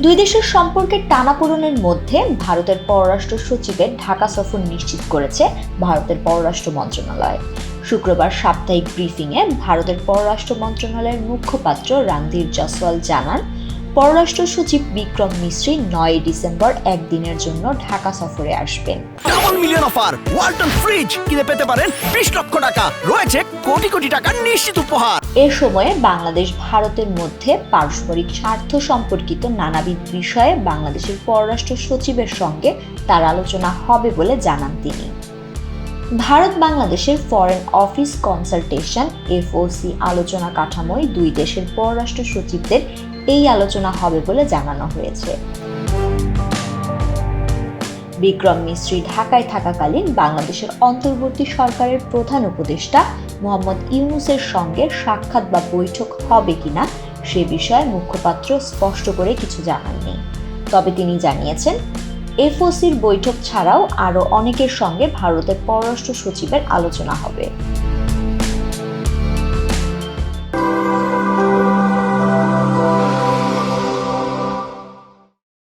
দুই দেশের সম্পর্কের টানাপোড়েনের মধ্যে ভারতের পররাষ্ট্র সচিবের ঢাকা সফর নিশ্চিত করেছে ভারতের পররাষ্ট্র মন্ত্রণালয়। শুক্রবার সাপ্তাহিক ব্রিফিংয়ে ভারতের পররাষ্ট্র মন্ত্রণালয়ের মুখপাত্র রণধীর জয়সওয়াল জানান, পররাষ্ট্র সচিব বিক্রম মিশ্রি 9 ডিসেম্বর একদিনের জন্য ঢাকা সফরে আসবেন। Double million offer Walton fridge কিনে পেতে পারেন 20 লক্ষ টাকা, রয়েছে কোটি কোটি টাকার নিশ্চিত উপহার। এ সময়ে বাংলাদেশ ভারতের মধ্যে পারস্পরিক স্বার্থ সম্পর্কিত নানাবিধ বিষয়ে বাংলাদেশের পররাষ্ট্র সচিবের সঙ্গে তার আলোচনা হবে বলে জানান তিনি। ভারত বাংলাদেশের ফরেন অফিস কনসালটেশন এফওসি আলোচনা কাঠামোয় দুই দেশের পররাষ্ট্র সচিবদের এই আলোচনা হবে বলে জানানো হয়েছে। বিক্রম মিশ্রি ঢাকায় থাকাকালীন বাংলাদেশের অন্তর্বর্তী সরকারের প্রধান উপদেষ্টা মোহাম্মদ ইউনূসের সঙ্গে সাক্ষাৎ বা বৈঠক হবে কিনা সে বিষয়ে মুখপাত্র স্পষ্ট করে কিছু জানাননি। তবে তিনি জানিয়েছেন, এফওসির বৈঠক ছাড়াও আরও অনেকের সঙ্গে ভারতের পররাষ্ট্র সচিবের আলোচনা হবে।